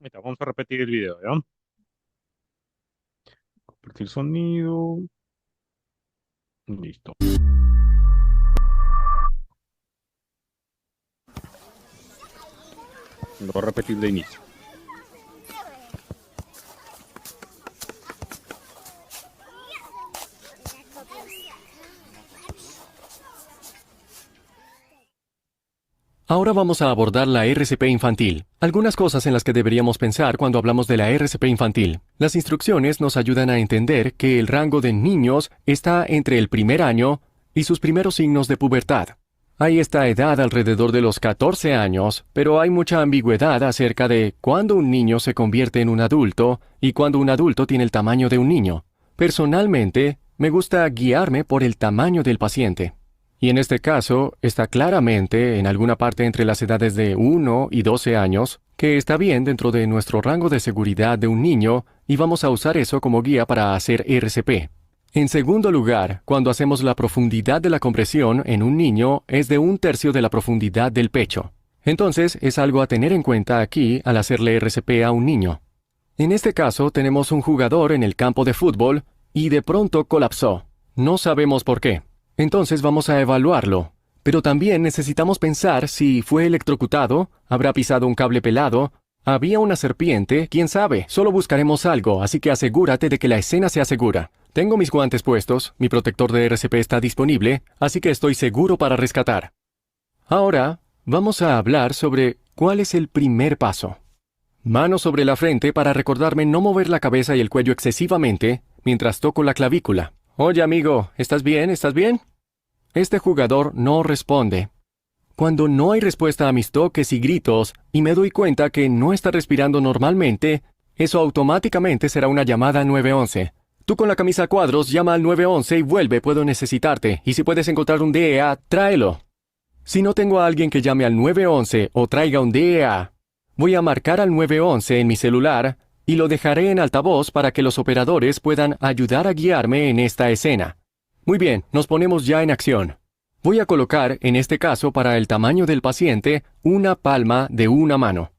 Ahí está, vamos a repetir el video, ¿ya? Compartir sonido. Listo. Lo voy a repetir de inicio. Ahora vamos a abordar la RCP infantil. Algunas cosas en las que deberíamos pensar cuando hablamos de la RCP infantil. Las instrucciones nos ayudan a entender que el rango de niños está entre el primer año y sus primeros signos de pubertad. Hay esta edad alrededor de los 14 años, pero hay mucha ambigüedad acerca de cuándo un niño se convierte en un adulto y cuándo un adulto tiene el tamaño de un niño. Personalmente, me gusta guiarme por el tamaño del paciente. Y en este caso, está claramente en alguna parte entre las edades de 1 y 12 años, que está bien dentro de nuestro rango de seguridad de un niño, y vamos a usar eso como guía para hacer RCP. En segundo lugar, cuando hacemos la profundidad de la compresión en un niño es de 1/3 de la profundidad del pecho. Entonces, es algo a tener en cuenta aquí al hacerle RCP a un niño. En este caso, tenemos un jugador en el campo de fútbol y de pronto colapsó. No sabemos por qué. Entonces vamos a evaluarlo. Pero también necesitamos pensar si fue electrocutado, habrá pisado un cable pelado, había una serpiente, quién sabe. Solo buscaremos algo, así que asegúrate de que la escena sea segura. Tengo mis guantes puestos, mi protector de RCP está disponible, así que estoy seguro para rescatar. Ahora, vamos a hablar sobre cuál es el primer paso. Mano sobre la frente para recordarme no mover la cabeza y el cuello excesivamente mientras toco la clavícula. Oye, amigo, ¿estás bien? ¿Estás bien? Este jugador no responde. Cuando no hay respuesta a mis toques y gritos y me doy cuenta que no está respirando normalmente, eso automáticamente será una llamada 911. Tú con la camisa a cuadros llama al 911 y vuelve, puedo necesitarte, y si puedes encontrar un DEA, tráelo. Si no tengo a alguien que llame al 911 o traiga un DEA, voy a marcar al 911 en mi celular y lo dejaré en altavoz para que los operadores puedan ayudar a guiarme en esta escena. Muy bien, nos ponemos ya en acción. Voy a colocar, en este caso para el tamaño del paciente, una palma de una mano.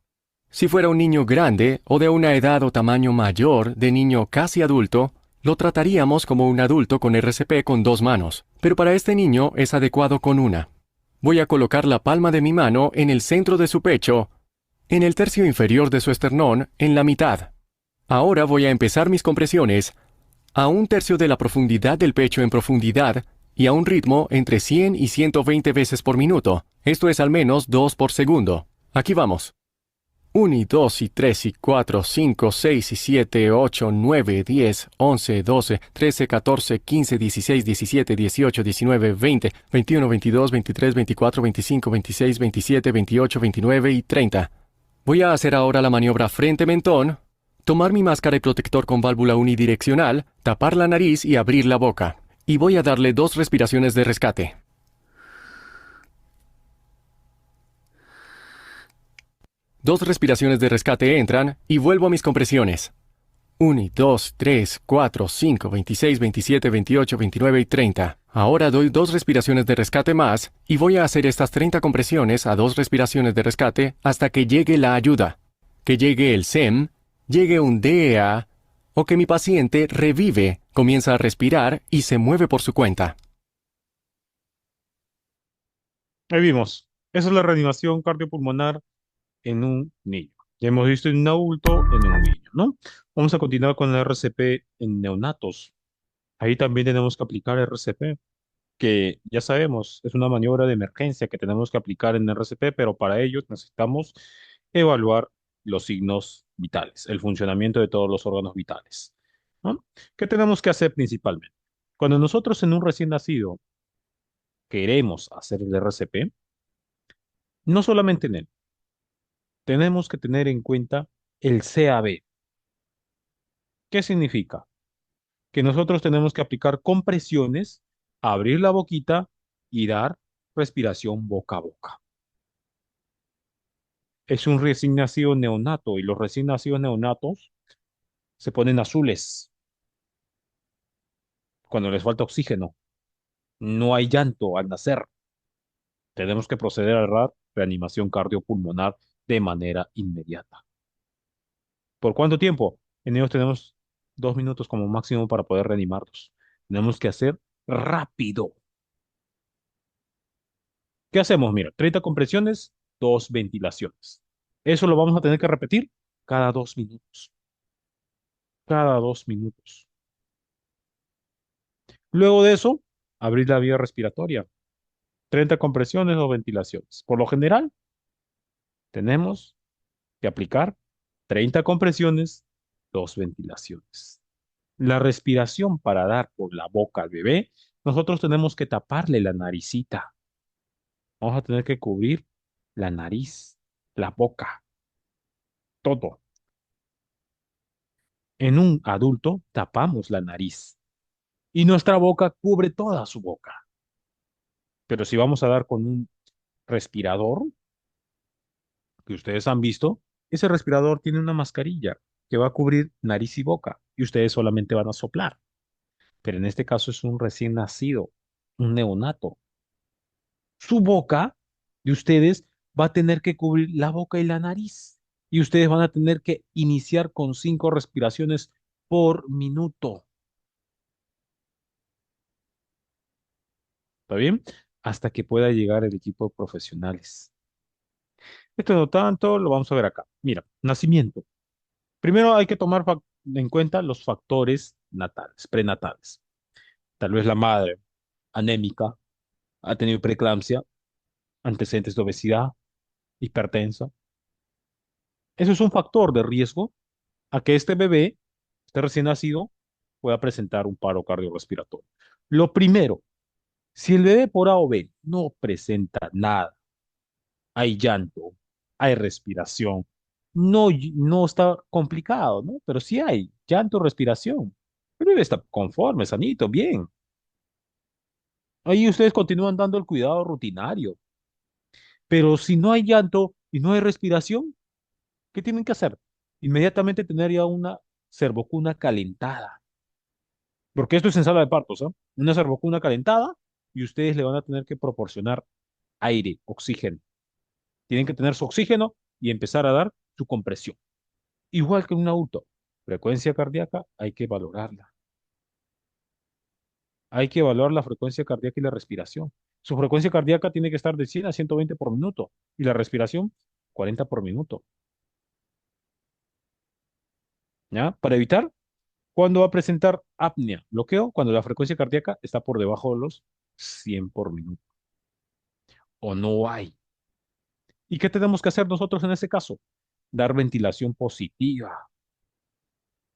Si fuera un niño grande o de una edad o tamaño mayor de niño casi adulto, lo trataríamos como un adulto con RCP con 2 manos, pero para este niño es adecuado con una. Voy a colocar la palma de mi mano en el centro de su pecho, en el tercio inferior de su esternón, en la mitad. Ahora voy a empezar mis compresiones a 1/3 de la profundidad del pecho en profundidad y a un ritmo entre 100 y 120 veces por minuto. Esto es al menos 2 por segundo. Aquí vamos. 1 y 2 y 3 y 4, 5, 6 y 7, 8, 9, 10, 11, 12, 13, 14, 15, 16, 17, 18, 19, 20, 21, 22, 23, 24, 25, 26, 27, 28, 29 y 30. Voy a hacer ahora la maniobra frente-mentón, tomar mi máscara y protector con válvula unidireccional, tapar la nariz y abrir la boca. Y voy a darle 2 respiraciones de rescate. 2 respiraciones de rescate entran y vuelvo a mis compresiones. 1 y 2, 3, 4, 5, 26, 27, 28, 29 y 30. Ahora doy 2 respiraciones de rescate más y voy a hacer estas 30 compresiones a 2 respiraciones de rescate hasta que llegue la ayuda. Que llegue el SEM, llegue un DEA o que mi paciente revive, comienza a respirar y se mueve por su cuenta. Ahí vimos. Esa es la reanimación cardiopulmonar en un niño. Ya hemos visto en un adulto, en un niño, ¿no? Vamos a continuar con la RCP en neonatos. Ahí también tenemos que aplicar RCP, que ya sabemos, es una maniobra de emergencia que tenemos que aplicar en RCP, pero para ello necesitamos evaluar los signos vitales, el funcionamiento de todos los órganos vitales, ¿no? ¿Qué tenemos que hacer principalmente? Cuando nosotros en un recién nacido queremos hacer el RCP, no solamente en él, tenemos que tener en cuenta el CAB. ¿Qué significa? Que nosotros tenemos que aplicar compresiones, abrir la boquita y dar respiración boca a boca. Es un recién nacido neonato y los recién nacidos neonatos se ponen azules cuando les falta oxígeno. No hay llanto al nacer. Tenemos que proceder a la reanimación cardiopulmonar de manera inmediata. ¿Por cuánto tiempo? En ellos tenemos 2 minutos como máximo para poder reanimarlos. Tenemos que hacer rápido. ¿Qué hacemos? Mira, 30 compresiones, 2 ventilaciones. Eso lo vamos a tener que repetir cada 2 minutos. Cada 2 minutos. Luego de eso, abrir la vía respiratoria. 30 compresiones, 2 ventilaciones. Por lo general, tenemos que aplicar 30 compresiones, 2 ventilaciones. La respiración para dar por la boca al bebé, nosotros tenemos que taparle la naricita. Vamos a tener que cubrir la nariz, la boca, todo. En un adulto tapamos la nariz y nuestra boca cubre toda su boca. Pero si vamos a dar con un respirador que ustedes han visto, ese respirador tiene una mascarilla que va a cubrir nariz y boca y ustedes solamente van a soplar. Pero en este caso es un recién nacido, un neonato. Su boca de ustedes va a tener que cubrir la boca y la nariz. Y ustedes van a tener que iniciar con 5 respiraciones por minuto. ¿Está bien? Hasta que pueda llegar el equipo de profesionales. Esto no tanto, lo vamos a ver acá. Mira, nacimiento. Primero hay que tomar en cuenta los factores natales, prenatales. Tal vez la madre anémica, ha tenido preeclampsia, antecedentes de obesidad, hipertensa. Eso es un factor de riesgo a que este bebé, este recién nacido, pueda presentar un paro cardiorrespiratorio. Lo primero, si el bebé por A o B no presenta nada, hay llanto, hay respiración, no está complicado, ¿no? Pero sí hay llanto, respiración. El bebé está conforme, sanito, bien. Ahí ustedes continúan dando el cuidado rutinario. Pero si no hay llanto y no hay respiración, ¿qué tienen que hacer? Inmediatamente tener ya una cervocuna calentada. Porque esto es en sala de partos, ¿ah? Una cervocuna calentada y ustedes le van a tener que proporcionar aire, oxígeno. Tienen que tener su oxígeno y empezar a dar su compresión. Igual que en un adulto. Frecuencia cardíaca hay que valorarla. Hay que evaluar la frecuencia cardíaca y la respiración. Su frecuencia cardíaca tiene que estar de 100 a 120 por minuto y la respiración 40 por minuto. ¿Ya? Para evitar, ¿cuándo va a presentar apnea? Bloqueo cuando la frecuencia cardíaca está por debajo de los 100 por minuto. O no hay. ¿Y qué tenemos que hacer nosotros en ese caso? Dar ventilación positiva.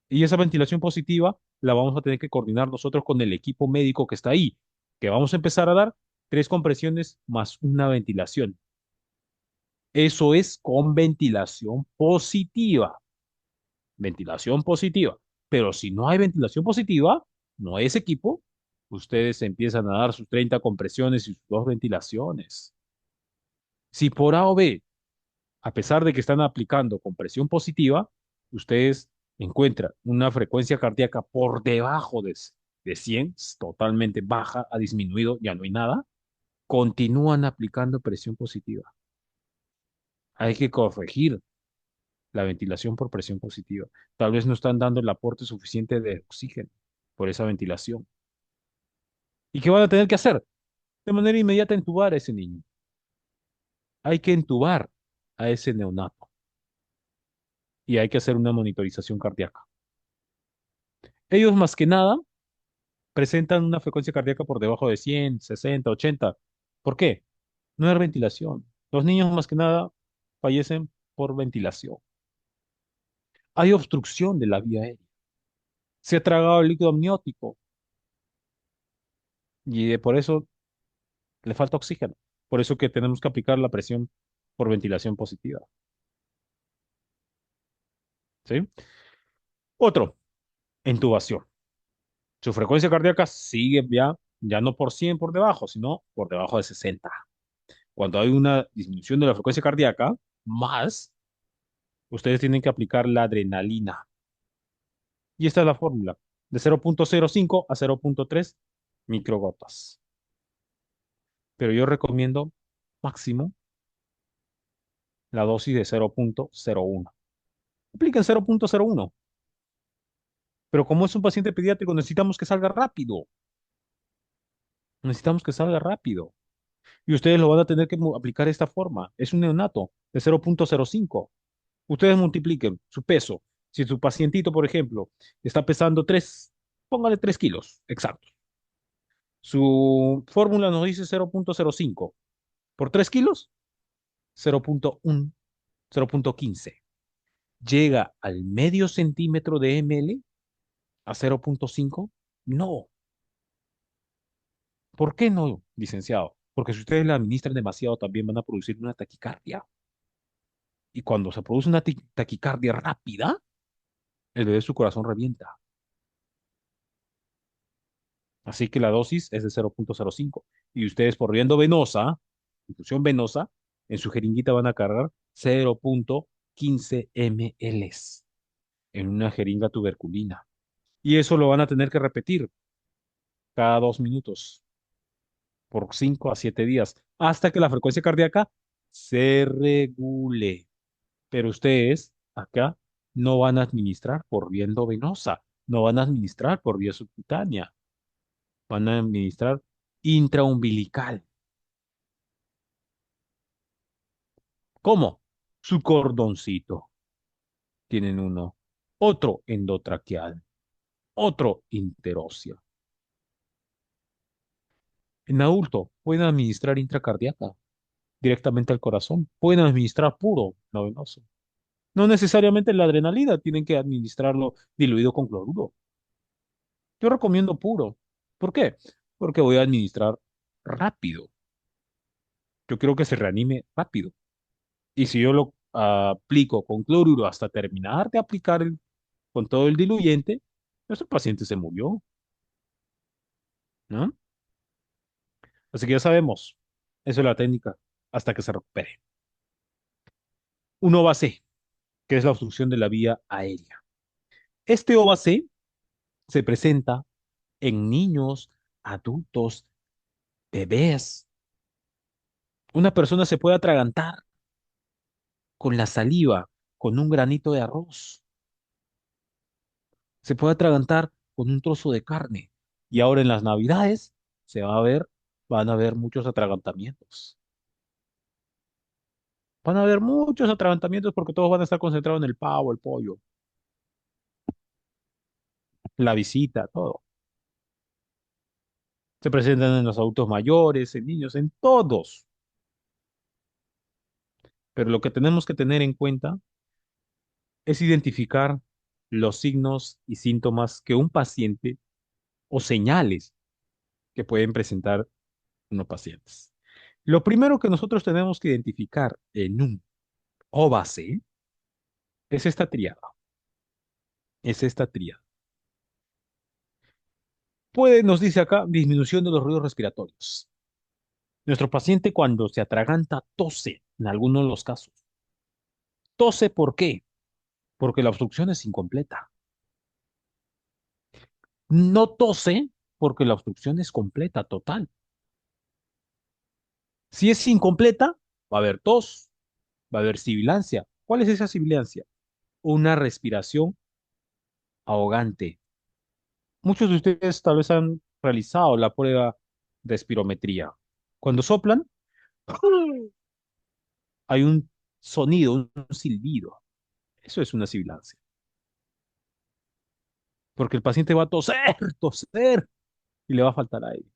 Y esa ventilación positiva la vamos a tener que coordinar nosotros con el equipo médico que está ahí, que vamos a empezar a dar 3 compresiones más una ventilación. Eso es con ventilación positiva. Ventilación positiva. Pero si no hay ventilación positiva, no hay ese equipo, ustedes empiezan a dar sus 30 compresiones y sus 2 ventilaciones. Si por A o B, a pesar de que están aplicando compresión positiva, ustedes encuentran una frecuencia cardíaca por debajo de 100, totalmente baja, ha disminuido, ya no hay nada, continúan aplicando presión positiva. Hay que corregir la ventilación por presión positiva. Tal vez no están dando el aporte suficiente de oxígeno por esa ventilación. ¿Y qué van a tener que hacer? De manera inmediata entubar a ese niño. Hay que entubar a ese neonato y hay que hacer una monitorización cardíaca. Ellos más que nada presentan una frecuencia cardíaca por debajo de 100, 60, 80. ¿Por qué? No hay ventilación. Los niños más que nada fallecen por ventilación. Hay obstrucción de la vía aérea. Se ha tragado el líquido amniótico y por eso le falta oxígeno. Por eso que tenemos que aplicar la presión por ventilación positiva. ¿Sí? Otro, intubación. Su frecuencia cardíaca sigue ya no por 100 por debajo, sino por debajo de 60. Cuando hay una disminución de la frecuencia cardíaca, más, ustedes tienen que aplicar la adrenalina. Y esta es la fórmula, de 0,05 a 0,3 microgotas. Pero yo recomiendo máximo la dosis de 0,01. Apliquen 0.01. Pero como es un paciente pediátrico, necesitamos que salga rápido. Necesitamos que salga rápido. Y ustedes lo van a tener que aplicar de esta forma. Es un neonato de 0.05. Ustedes multipliquen su peso. Si su pacientito, por ejemplo, está pesando 3, póngale 3 kilos, exacto. Su fórmula nos dice 0.05. Por 3 kilos, 0.1, 0.15. ¿Llega al medio centímetro de ml a 0.5? No. ¿Por qué no, licenciado? Porque si ustedes la administran demasiado, también van a producir una taquicardia. Y cuando se produce una taquicardia rápida, el bebé su corazón revienta. Así que la dosis es de 0.05. Y ustedes por viendo venosa, infusión venosa, en su jeringuita van a cargar 0.15 ml en una jeringa tuberculina. Y eso lo van a tener que repetir cada 2 minutos por 5 a 7 días hasta que la frecuencia cardíaca se regule. Pero ustedes acá no van a administrar por vía endovenosa, no van a administrar por vía subcutánea, van a administrar intraumbilical. ¿Cómo? Su cordoncito. Tienen uno, otro endotraqueal, otro interóseo. En adulto pueden administrar intracardíaca directamente al corazón, pueden administrar puro no venoso. No necesariamente la adrenalina, tienen que administrarlo diluido con cloruro. Yo recomiendo puro. ¿Por qué? Porque voy a administrar rápido. Yo quiero que se reanime rápido. Y si yo lo aplico con cloruro hasta terminar de aplicar con todo el diluyente, nuestro paciente se murió, ¿no? Así que ya sabemos, eso es la técnica hasta que se recupere. Un OVA-C, que es la obstrucción de la vía aérea. Este OVA-C se presenta en niños, adultos, bebés. Una persona se puede atragantar con la saliva, con un granito de arroz. Se puede atragantar con un trozo de carne. Y ahora en las Navidades se va a ver, van a haber muchos atragantamientos. Van a haber muchos atragantamientos porque todos van a estar concentrados en el pavo, el pollo, la visita, todo. Se presentan en los adultos mayores, en niños, en todos. Pero lo que tenemos que tener en cuenta es identificar los signos y síntomas que un paciente o señales que pueden presentar unos pacientes. Lo primero que nosotros tenemos que identificar en un OVAC es esta tríada. Es esta tríada. Puede, nos dice acá, disminución de los ruidos respiratorios. Nuestro paciente cuando se atraganta tose en algunos de los casos. Tose, ¿por qué? Porque la obstrucción es incompleta. No tose porque la obstrucción es completa, total. Si es incompleta, va a haber tos, va a haber sibilancia. ¿Cuál es esa sibilancia? Una respiración ahogante. Muchos de ustedes tal vez han realizado la prueba de espirometría. Cuando soplan, hay un sonido, un silbido. Eso es una sibilancia. Porque el paciente va a toser, toser y le va a faltar aire.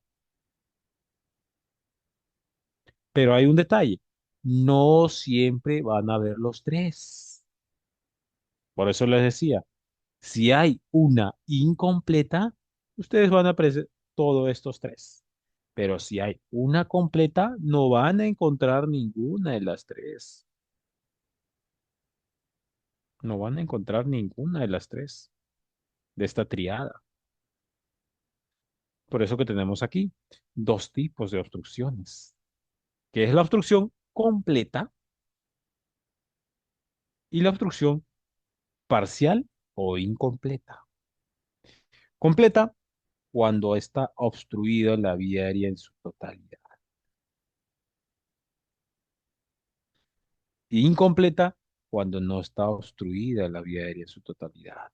Pero hay un detalle. No siempre van a haber los tres. Por eso les decía, si hay una incompleta, ustedes van a apreciar todos estos tres. Pero si hay una completa, no van a encontrar ninguna de las tres. No van a encontrar ninguna de las tres de esta triada. Por eso que tenemos aquí dos tipos de obstrucciones, que es la obstrucción completa y la obstrucción parcial o incompleta. Completa cuando está obstruida la vía aérea en su totalidad. Y incompleta cuando no está obstruida la vía aérea en su totalidad.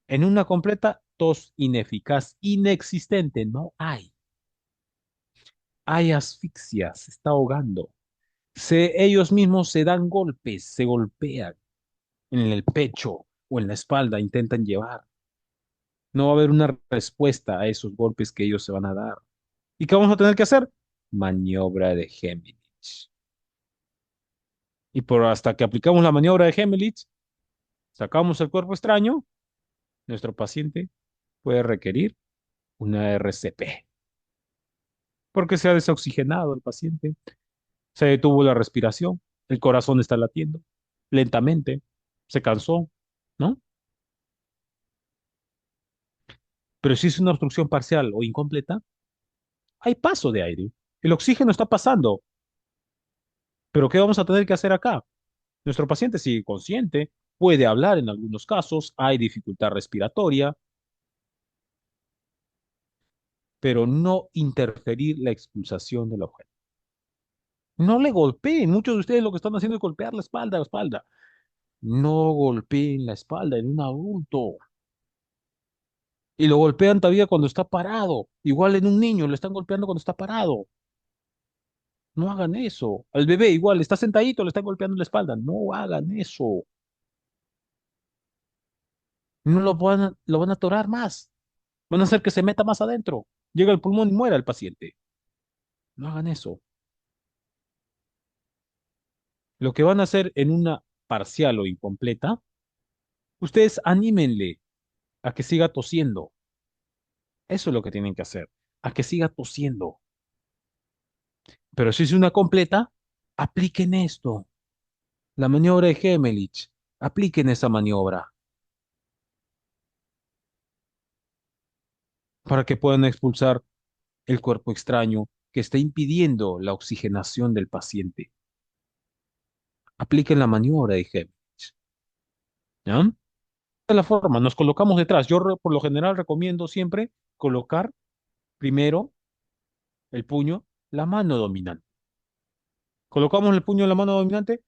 En una completa, tos ineficaz, inexistente, no hay. Hay asfixia, se está ahogando. Ellos mismos se dan golpes, se golpean en el pecho o en la espalda, intentan llevar. No va a haber una respuesta a esos golpes que ellos se van a dar. ¿Y qué vamos a tener que hacer? Maniobra de Heimlich. Y por hasta que aplicamos la maniobra de Heimlich, sacamos el cuerpo extraño, nuestro paciente puede requerir una RCP, porque se ha desoxigenado el paciente, se detuvo la respiración, el corazón está latiendo lentamente, se cansó, ¿no? Pero si es una obstrucción parcial o incompleta, hay paso de aire. El oxígeno está pasando. Pero ¿qué vamos a tener que hacer acá? Nuestro paciente sigue consciente, puede hablar en algunos casos, hay dificultad respiratoria, pero no interferir la expulsación del objeto. No le golpeen. Muchos de ustedes lo que están haciendo es golpear la espalda, la espalda. No golpeen la espalda en un adulto. Y lo golpean todavía cuando está parado. Igual en un niño lo están golpeando cuando está parado. No hagan eso. Al bebé igual, está sentadito, le están golpeando la espalda. No hagan eso. No lo van a atorar más. Van a hacer que se meta más adentro. Llega al pulmón y muera el paciente. No hagan eso. Lo que van a hacer en una parcial o incompleta, ustedes anímenle a que siga tosiendo. Eso es lo que tienen que hacer, a que siga tosiendo. Pero si es una completa, apliquen esto. La maniobra de Heimlich. Apliquen esa maniobra para que puedan expulsar el cuerpo extraño que está impidiendo la oxigenación del paciente. Apliquen la maniobra de Heimlich. ¿Ya? Esta es la forma, nos colocamos detrás. Por lo general recomiendo siempre colocar primero el puño, la mano dominante. Colocamos el puño en la mano dominante,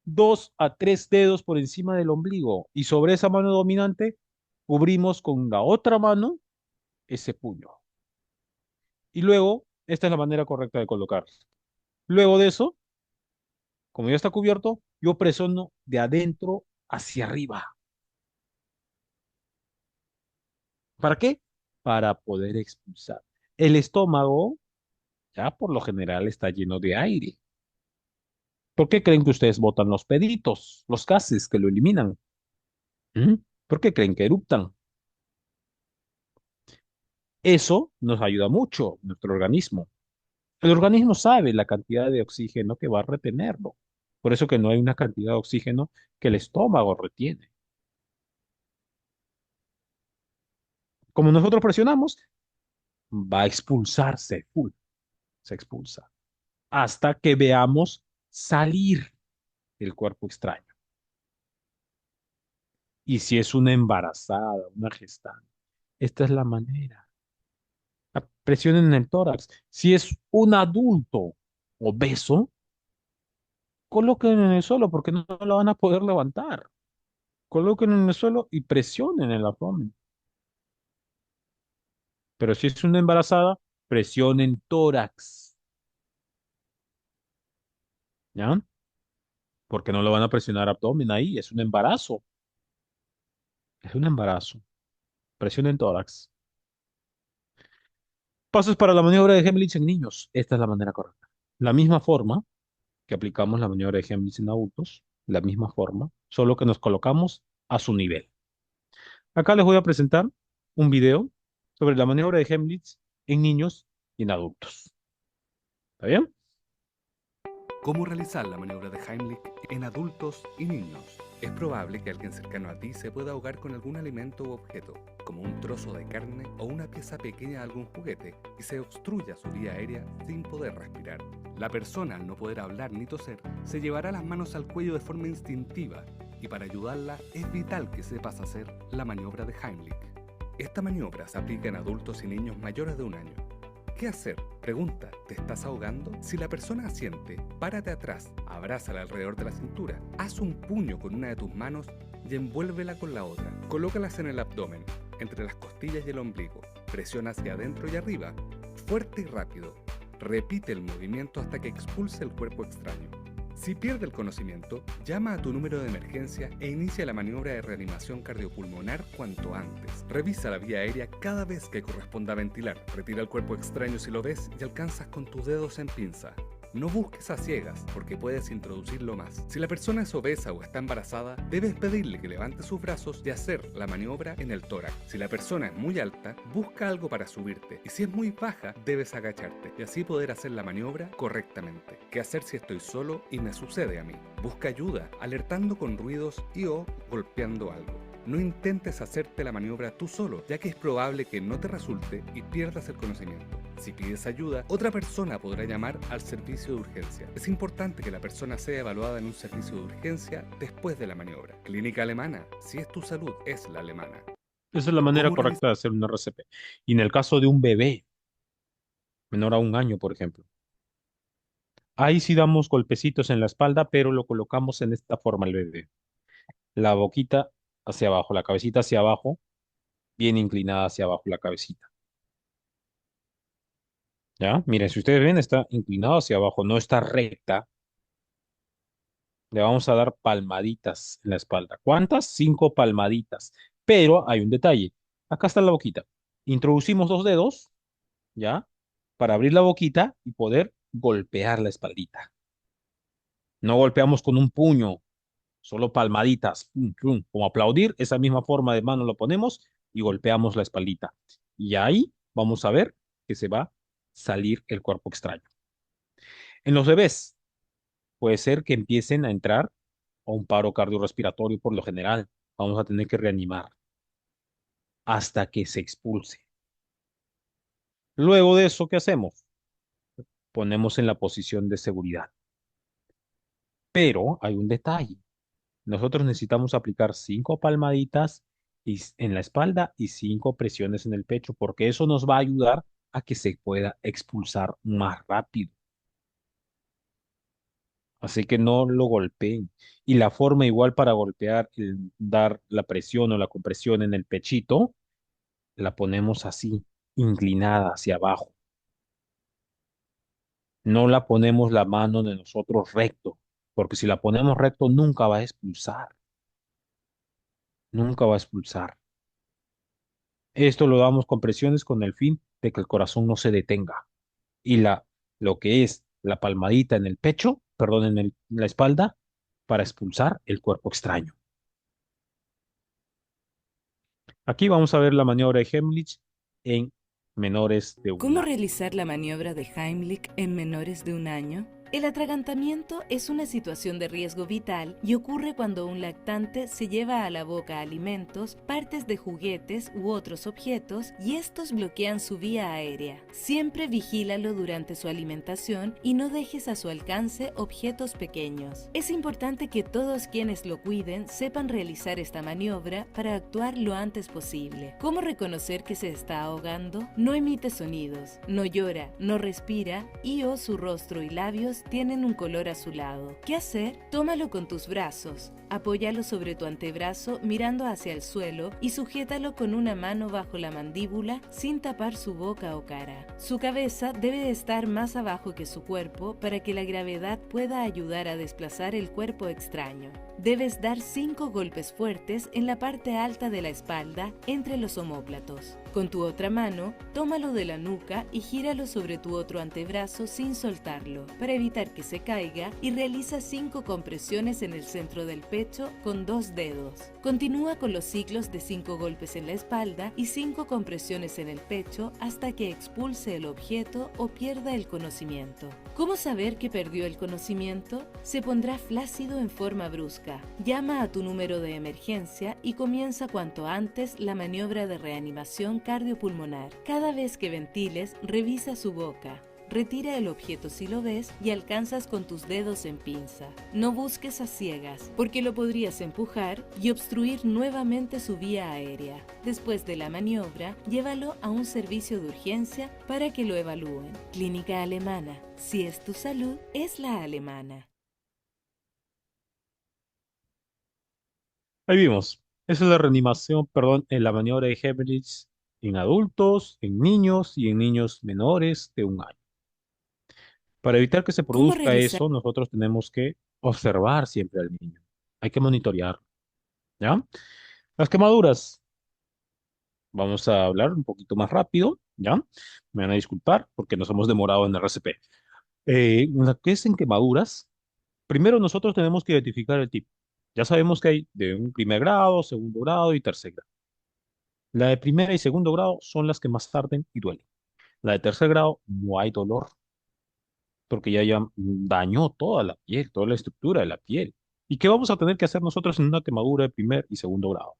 2 a 3 dedos por encima del ombligo y sobre esa mano dominante cubrimos con la otra mano ese puño. Y luego, esta es la manera correcta de colocar. Luego de eso, como ya está cubierto, yo presiono de adentro hacia arriba. ¿Para qué? Para poder expulsar. El estómago ya por lo general está lleno de aire. ¿Por qué creen que ustedes botan los peditos, los gases que lo eliminan? ¿Mm? ¿Por qué creen que eruptan? Eso nos ayuda mucho, nuestro organismo. El organismo sabe la cantidad de oxígeno que va a retenerlo. Por eso que no hay una cantidad de oxígeno que el estómago retiene. Como nosotros presionamos, va a expulsarse, se expulsa, hasta que veamos salir el cuerpo extraño. Y si es una embarazada, una gestante, esta es la manera. Presionen en el tórax. Si es un adulto obeso, coloquen en el suelo porque no la van a poder levantar. Coloquen en el suelo y presionen el abdomen. Pero si es una embarazada, presionen tórax. ¿Ya? Porque no lo van a presionar abdomen ahí. Es un embarazo. Es un embarazo. Presionen tórax. Pasos para la maniobra de Heimlich en niños. Esta es la manera correcta. La misma forma que aplicamos la maniobra de Heimlich en adultos. La misma forma. Solo que nos colocamos a su nivel. Acá les voy a presentar un video sobre la maniobra de Heimlich en niños y en adultos. ¿Está bien? ¿Cómo realizar la maniobra de Heimlich en adultos y niños? Es probable que alguien cercano a ti se pueda ahogar con algún alimento u objeto, como un trozo de carne o una pieza pequeña de algún juguete, y se obstruya su vía aérea sin poder respirar. La persona, al no poder hablar ni toser, se llevará las manos al cuello de forma instintiva, y para ayudarla es vital que sepas hacer la maniobra de Heimlich. Esta maniobra se aplica en adultos y niños mayores de 1 año. ¿Qué hacer? Pregunta, ¿te estás ahogando? Si la persona asiente, párate atrás, abrázala alrededor de la cintura, haz un puño con una de tus manos y envuélvela con la otra. Colócalas en el abdomen, entre las costillas y el ombligo. Presiona hacia adentro y arriba, fuerte y rápido. Repite el movimiento hasta que expulse el cuerpo extraño. Si pierde el conocimiento, llama a tu número de emergencia e inicia la maniobra de reanimación cardiopulmonar cuanto antes. Revisa la vía aérea cada vez que corresponda ventilar. Retira el cuerpo extraño si lo ves y alcanzas con tus dedos en pinza. No busques a ciegas, porque puedes introducirlo más. Si la persona es obesa o está embarazada, debes pedirle que levante sus brazos y hacer la maniobra en el tórax. Si la persona es muy alta, busca algo para subirte. Y si es muy baja, debes agacharte y así poder hacer la maniobra correctamente. ¿Qué hacer si estoy solo y me sucede a mí? Busca ayuda, alertando con ruidos y o golpeando algo. No intentes hacerte la maniobra tú solo, ya que es probable que no te resulte y pierdas el conocimiento. Si pides ayuda, otra persona podrá llamar al servicio de urgencia. Es importante que la persona sea evaluada en un servicio de urgencia después de la maniobra. Clínica alemana, si es tu salud, es la alemana. Esa es la manera ¿Cómo realizar? correcta de hacer un RCP. Y en el caso de un bebé menor a un año, por ejemplo, ahí sí damos golpecitos en la espalda, pero lo colocamos en esta forma el bebé. La boquita hacia abajo, la cabecita hacia abajo, bien inclinada hacia abajo la cabecita. ¿Ya? Miren, si ustedes ven, está inclinado hacia abajo, no está recta. Le vamos a dar palmaditas en la espalda. ¿Cuántas? 5 palmaditas. Pero hay un detalle. Acá está la boquita. Introducimos 2 dedos, ¿ya? Para abrir la boquita y poder golpear la espaldita. No golpeamos con un puño, solo palmaditas. Pum, pum. Como aplaudir, esa misma forma de mano lo ponemos y golpeamos la espaldita. Y ahí vamos a ver que se va a salir el cuerpo extraño. En los bebés, puede ser que empiecen a entrar a un paro cardiorrespiratorio por lo general. Vamos a tener que reanimar hasta que se expulse. Luego de eso, ¿qué hacemos? Ponemos en la posición de seguridad. Pero hay un detalle. Nosotros necesitamos aplicar 5 palmaditas en la espalda y 5 presiones en el pecho, porque eso nos va a ayudar a que se pueda expulsar más rápido. Así que no lo golpeen. Y la forma igual para golpear, dar la presión o la compresión en el pechito, la ponemos así, inclinada hacia abajo. No la ponemos la mano de nosotros recto, porque si la ponemos recto nunca va a expulsar, nunca va a expulsar. Esto lo damos con presiones con el fin de que el corazón no se detenga. Y lo que es la palmadita en el pecho, perdón, la espalda, para expulsar el cuerpo extraño. Aquí vamos a ver la maniobra de Heimlich en menores de un ¿Cómo año. realizar la maniobra de Heimlich en menores de un año? El atragantamiento es una situación de riesgo vital y ocurre cuando un lactante se lleva a la boca alimentos, partes de juguetes u otros objetos y estos bloquean su vía aérea. Siempre vigílalo durante su alimentación y no dejes a su alcance objetos pequeños. Es importante que todos quienes lo cuiden sepan realizar esta maniobra para actuar lo antes posible. ¿Cómo reconocer que se está ahogando? No emite sonidos, no llora, no respira y o su rostro y labios tienen un color azulado. ¿Qué hacer? Tómalo con tus brazos, apóyalo sobre tu antebrazo mirando hacia el suelo y sujétalo con una mano bajo la mandíbula sin tapar su boca o cara. Su cabeza debe estar más abajo que su cuerpo para que la gravedad pueda ayudar a desplazar el cuerpo extraño. Debes dar 5 golpes fuertes en la parte alta de la espalda entre los omóplatos. Con tu otra mano, tómalo de la nuca y gíralo sobre tu otro antebrazo sin soltarlo, para evitar que se caiga, y realiza 5 compresiones en el centro del pecho con 2 dedos. Continúa con los ciclos de 5 golpes en la espalda y 5 compresiones en el pecho hasta que expulse el objeto o pierda el conocimiento. ¿Cómo saber que perdió el conocimiento? Se pondrá flácido en forma brusca. Llama a tu número de emergencia y comienza cuanto antes la maniobra de reanimación cardiopulmonar. Cada vez que ventiles, revisa su boca. Retira el objeto si lo ves y alcanzas con tus dedos en pinza. No busques a ciegas, porque lo podrías empujar y obstruir nuevamente su vía aérea. Después de la maniobra, llévalo a un servicio de urgencia para que lo evalúen. Clínica Alemana. Si es tu salud, es la alemana. Ahí vimos. Esa es la reanimación, perdón, en la maniobra de Heimlich en adultos, en niños y en niños menores de un año. Para evitar que se ¿Cómo produzca realizar? eso, nosotros tenemos que observar siempre al niño. Hay que monitorear, ¿ya? Las quemaduras. Vamos a hablar un poquito más rápido, ¿ya? Me van a disculpar porque nos hemos demorado en RCP. Lo que es en quemaduras, primero nosotros tenemos que identificar el tipo. Ya sabemos que hay de un primer grado, segundo grado y tercer grado. La de primer y segundo grado son las que más tarden y duelen. La de tercer grado no hay dolor porque ya dañó toda la piel, toda la estructura de la piel. ¿Y qué vamos a tener que hacer nosotros en una quemadura de primer y segundo grado?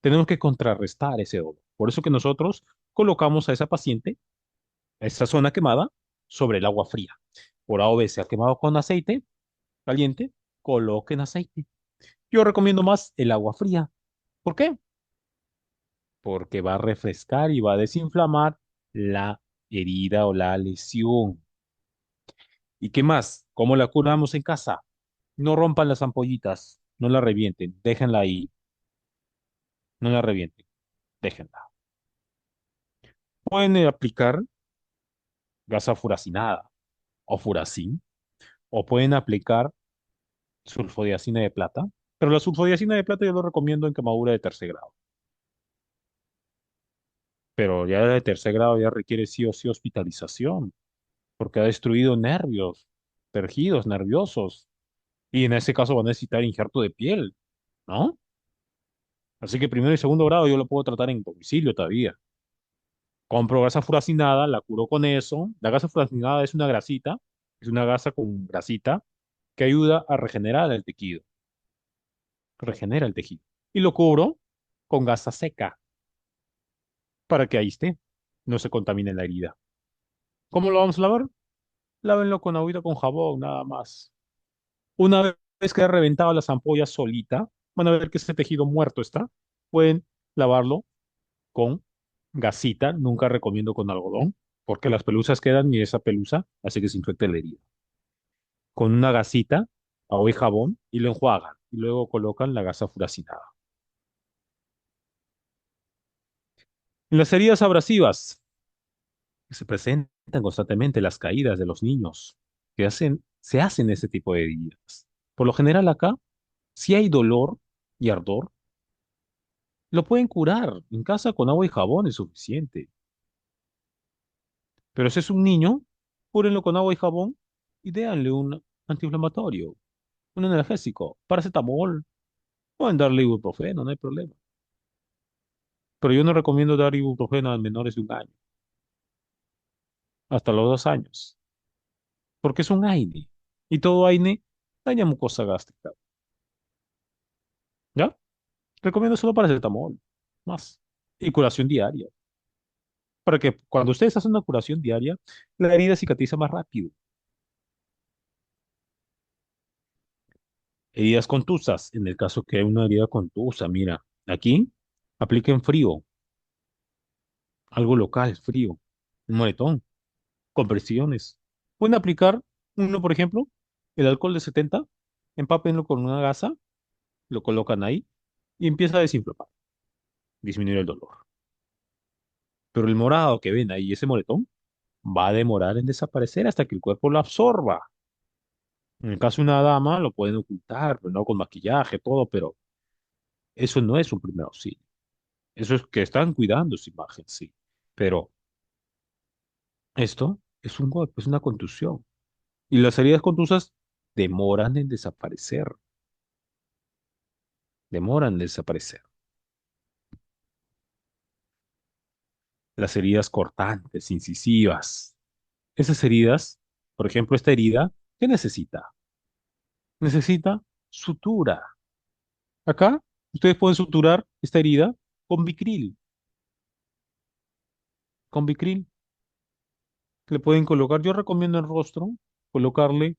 Tenemos que contrarrestar ese dolor. Por eso que nosotros colocamos a esa paciente, a esa zona quemada, sobre el agua fría. Por A o B se ha quemado con aceite caliente, coloquen aceite. Yo recomiendo más el agua fría. ¿Por qué? Porque va a refrescar y va a desinflamar la herida o la lesión. ¿Y qué más? ¿Cómo la curamos en casa? No rompan las ampollitas, no la revienten, déjenla ahí, no la revienten, déjenla. Pueden aplicar gasa furacinada o furacin, o pueden aplicar sulfodiazina de plata, pero la sulfodiazina de plata yo lo recomiendo en quemadura de tercer grado. Pero ya de tercer grado ya requiere sí o sí hospitalización, porque ha destruido nervios, tejidos nerviosos, y en ese caso van a necesitar injerto de piel, ¿no? Así que primero y segundo grado yo lo puedo tratar en domicilio todavía. Compro gasa furacinada, la curo con eso. La gasa furacinada es una grasita, es una gasa con grasita que ayuda a regenerar el tejido, regenera el tejido. Y lo cubro con gasa seca para que ahí esté, no se contamine la herida. ¿Cómo lo vamos a lavar? Lávenlo con agüita con jabón, nada más. Una vez que haya reventado las ampollas solita, van a ver que ese tejido muerto está. Pueden lavarlo con gasita, nunca recomiendo con algodón, porque las pelusas quedan y esa pelusa hace que se infecte la herida. Con una gasita, agua y jabón, y lo enjuagan, y luego colocan la gasa furacinada. En las heridas abrasivas, que se presentan constantemente las caídas de los niños, se hacen ese tipo de heridas. Por lo general acá, si hay dolor y ardor, lo pueden curar en casa con agua y jabón es suficiente. Pero si es un niño, cúrenlo con agua y jabón y déanle un antiinflamatorio, un analgésico, paracetamol, pueden darle ibuprofeno, no hay problema. Pero yo no recomiendo dar ibuprofeno a menores de un año, hasta los 2 años, porque es un AINE y todo AINE daña mucosa gástrica. ¿Ya? Recomiendo solo paracetamol, más. Y curación diaria, para que cuando ustedes hacen una curación diaria, la herida cicatriza más rápido. Heridas contusas, en el caso que hay una herida contusa, mira, aquí apliquen frío, algo local, frío, un moretón, compresiones. Pueden aplicar uno, por ejemplo, el alcohol de 70, empápenlo con una gasa, lo colocan ahí y empieza a desinflamar, disminuir el dolor. Pero el morado que ven ahí, ese moretón, va a demorar en desaparecer hasta que el cuerpo lo absorba. En el caso de una dama, lo pueden ocultar, pero no con maquillaje, todo, pero eso no es un primer auxilio. Eso es que están cuidando su imagen, sí. Pero esto es un golpe, es una contusión. Y las heridas contusas demoran en desaparecer, demoran en desaparecer. Las heridas cortantes, incisivas. Esas heridas, por ejemplo, esta herida, ¿qué necesita? Necesita sutura. Acá, ustedes pueden suturar esta herida con Vicryl, con Vicryl. Le pueden colocar, yo recomiendo en rostro, colocarle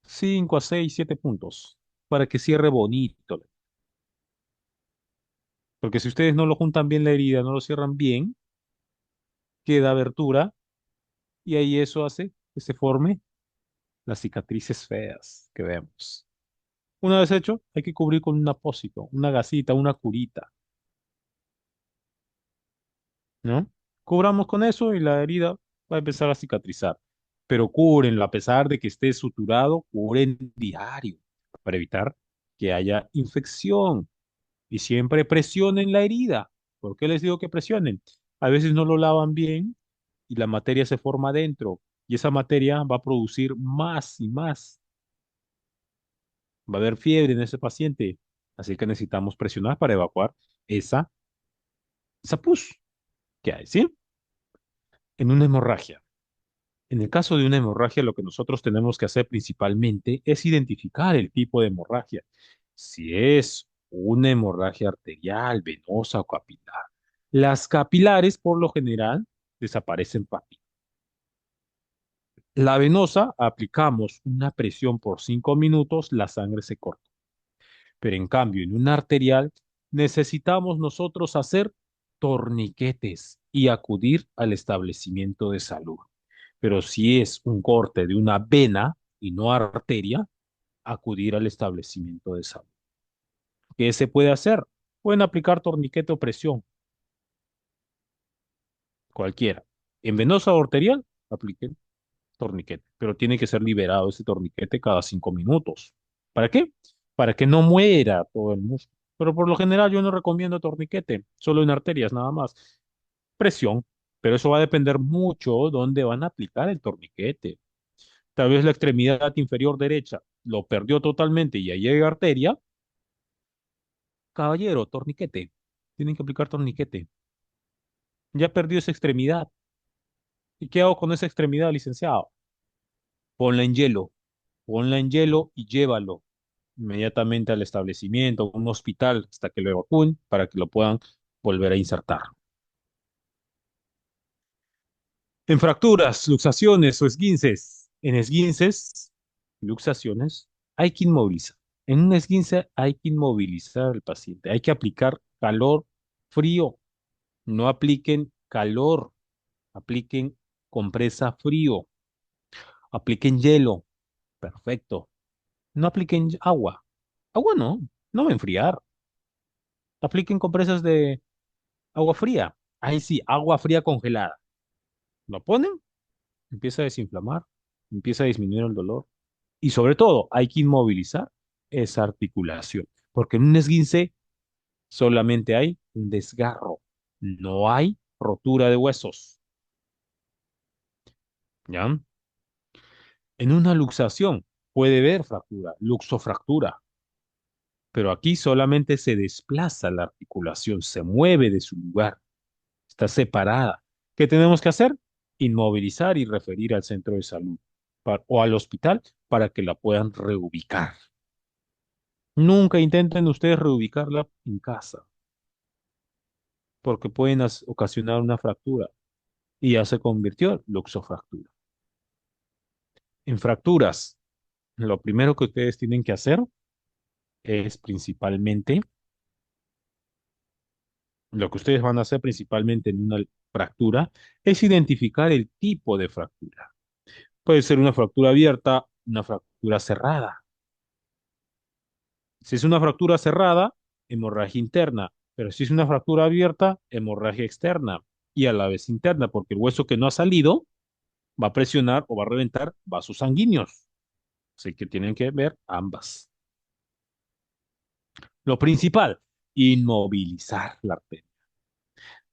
5 a 6 7 puntos para que cierre bonito. Porque si ustedes no lo juntan bien la herida, no lo cierran bien, queda abertura y ahí eso hace que se forme las cicatrices feas que vemos. Una vez hecho, hay que cubrir con un apósito, una gasita, una curita, ¿no? Cubramos con eso y la herida va a empezar a cicatrizar. Pero cúbrenlo, a pesar de que esté suturado, cubren diario para evitar que haya infección. Y siempre presionen la herida. ¿Por qué les digo que presionen? A veces no lo lavan bien y la materia se forma adentro. Y esa materia va a producir más y más. Va a haber fiebre en ese paciente. Así que necesitamos presionar para evacuar esa, esa pus que hay, ¿sí? En una hemorragia. En el caso de una hemorragia, lo que nosotros tenemos que hacer principalmente es identificar el tipo de hemorragia. Si es una hemorragia arterial, venosa o capilar. Las capilares, por lo general, desaparecen rápido. La venosa, aplicamos una presión por 5 minutos, la sangre se corta. Pero en cambio, en una arterial, necesitamos nosotros hacer torniquetes y acudir al establecimiento de salud. Pero si es un corte de una vena y no arteria, acudir al establecimiento de salud. ¿Qué se puede hacer? Pueden aplicar torniquete o presión, cualquiera. En venosa o arterial, apliquen torniquete, pero tiene que ser liberado ese torniquete cada 5 minutos. ¿Para qué? Para que no muera todo el músculo. Pero por lo general yo no recomiendo torniquete, solo en arterias nada más. Presión, pero eso va a depender mucho dónde van a aplicar el torniquete. Tal vez la extremidad inferior derecha lo perdió totalmente y ahí hay arteria. Caballero, torniquete. Tienen que aplicar torniquete. Ya perdió esa extremidad. ¿Y qué hago con esa extremidad, licenciado? Ponla en hielo. Ponla en hielo y llévalo inmediatamente al establecimiento, a un hospital, hasta que lo evacúen para que lo puedan volver a insertar. En fracturas, luxaciones o esguinces. En esguinces, luxaciones, hay que inmovilizar. En un esguince hay que inmovilizar al paciente. Hay que aplicar calor frío. No apliquen calor, apliquen compresa frío, apliquen hielo. Perfecto. No apliquen agua. Agua no, no va a enfriar. Apliquen compresas de agua fría. Ahí sí, agua fría congelada. Lo ponen, empieza a desinflamar, empieza a disminuir el dolor. Y sobre todo, hay que inmovilizar esa articulación. Porque en un esguince solamente hay un desgarro. No hay rotura de huesos. ¿Ya? En una luxación puede haber fractura, luxofractura. Pero aquí solamente se desplaza la articulación, se mueve de su lugar. Está separada. ¿Qué tenemos que hacer? Inmovilizar y referir al centro de salud o al hospital para que la puedan reubicar. Nunca intenten ustedes reubicarla en casa, porque pueden ocasionar una fractura y ya se convirtió en luxofractura. En fracturas, lo primero que ustedes tienen que hacer es principalmente, lo que ustedes van a hacer principalmente en una fractura, es identificar el tipo de fractura. Puede ser una fractura abierta, una fractura cerrada. Si es una fractura cerrada, hemorragia interna, pero si es una fractura abierta, hemorragia externa y a la vez interna, porque el hueso que no ha salido va a presionar o va a reventar vasos sanguíneos. Así que tienen que ver ambas. Lo principal, inmovilizar la arteria.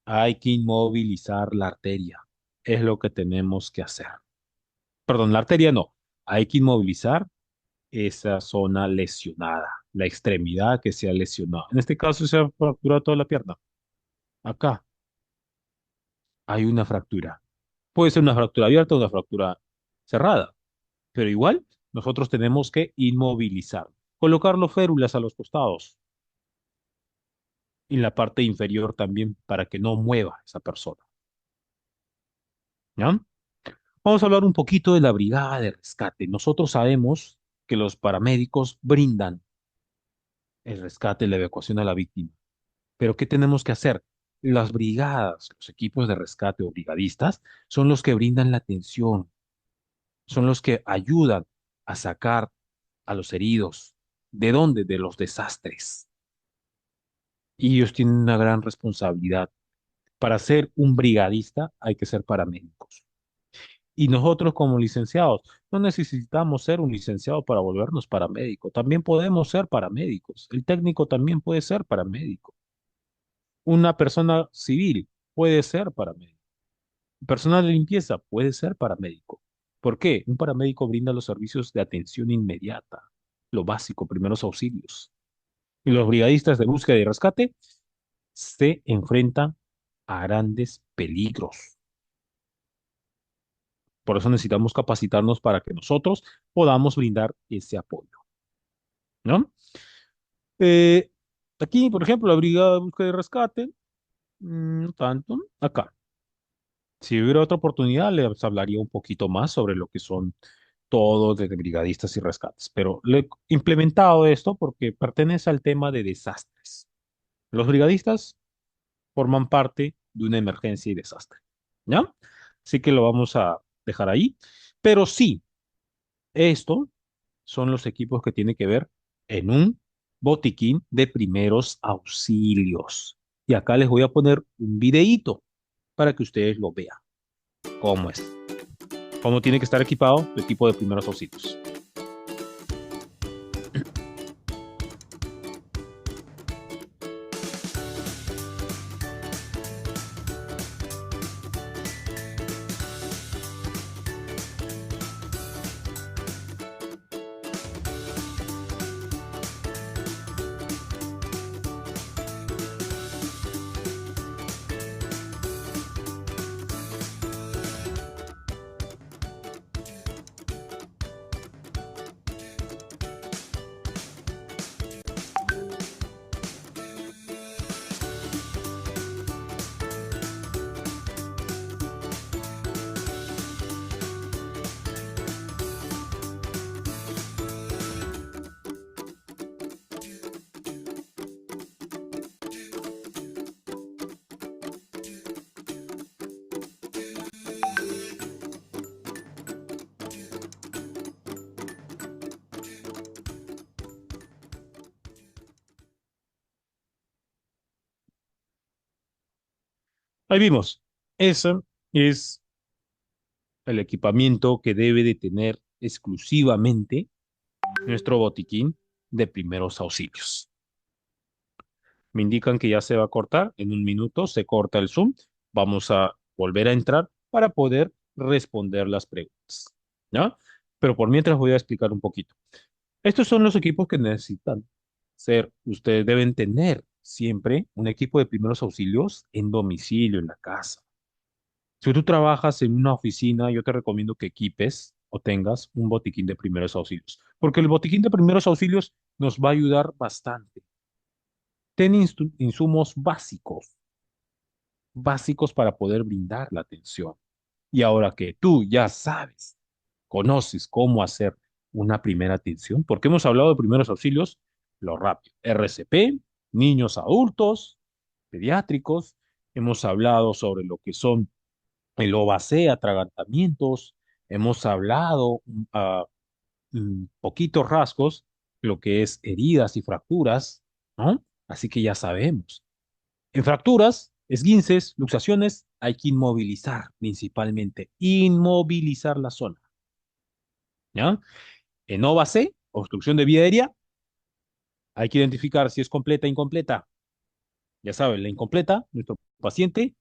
Hay que inmovilizar la arteria. Es lo que tenemos que hacer. Perdón, la arteria no. Hay que inmovilizar esa zona lesionada, la extremidad que se ha lesionado. En este caso se ha fracturado toda la pierna. Acá hay una fractura. Puede ser una fractura abierta o una fractura cerrada, pero igual nosotros tenemos que inmovilizar, colocar los férulas a los costados y en la parte inferior también para que no mueva esa persona. ¿Ya? Vamos a hablar un poquito de la brigada de rescate. Nosotros sabemos que los paramédicos brindan el rescate, la evacuación a la víctima. Pero ¿qué tenemos que hacer? Las brigadas, los equipos de rescate o brigadistas son los que brindan la atención, son los que ayudan a sacar a los heridos. ¿De dónde? De los desastres. Y ellos tienen una gran responsabilidad. Para ser un brigadista hay que ser paramédicos. Y nosotros como licenciados, no necesitamos ser un licenciado para volvernos paramédicos. También podemos ser paramédicos. El técnico también puede ser paramédico. Una persona civil puede ser paramédico. Personal de limpieza puede ser paramédico. ¿Por qué? Un paramédico brinda los servicios de atención inmediata, lo básico, primeros auxilios. Y los brigadistas de búsqueda y rescate se enfrentan a grandes peligros. Por eso necesitamos capacitarnos para que nosotros podamos brindar ese apoyo, ¿no? Eh, Aquí, por ejemplo, la brigada de búsqueda y rescate, no tanto. Acá, si hubiera otra oportunidad, les hablaría un poquito más sobre lo que son todos de brigadistas y rescates, pero le he implementado esto porque pertenece al tema de desastres. Los brigadistas forman parte de una emergencia y desastre, ¿ya? Así que lo vamos a dejar ahí, pero sí, esto son los equipos que tienen que ver en un botiquín de primeros auxilios. Y acá les voy a poner un videíto para que ustedes lo vean. ¿Cómo es? ¿Cómo tiene que estar equipado el equipo de primeros auxilios? Ahí vimos. Ese es el equipamiento que debe de tener exclusivamente nuestro botiquín de primeros auxilios. Me indican que ya se va a cortar. En un minuto se corta el Zoom. Vamos a volver a entrar para poder responder las preguntas, ¿ya? Pero por mientras voy a explicar un poquito. Estos son los equipos que necesitan ser. Ustedes deben tener siempre un equipo de primeros auxilios en domicilio, en la casa. Si tú trabajas en una oficina, yo te recomiendo que equipes o tengas un botiquín de primeros auxilios, porque el botiquín de primeros auxilios nos va a ayudar bastante. Ten insumos básicos, básicos para poder brindar la atención. Y ahora que tú ya sabes, conoces cómo hacer una primera atención, porque hemos hablado de primeros auxilios, lo rápido, RCP, niños, adultos, pediátricos, hemos hablado sobre lo que son el OVC, atragantamientos, hemos hablado poquitos rasgos, lo que es heridas y fracturas, ¿no? Así que ya sabemos. En fracturas, esguinces, luxaciones, hay que inmovilizar principalmente, inmovilizar la zona, ¿ya? En OVC, obstrucción de vía aérea, hay que identificar si es completa o incompleta. Ya saben, la incompleta, nuestro paciente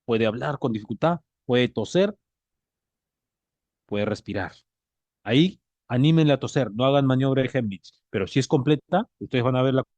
puede hablar con dificultad, puede toser, puede respirar. Ahí, anímenle a toser, no hagan maniobra de Heimlich, pero si es completa, ustedes van a ver la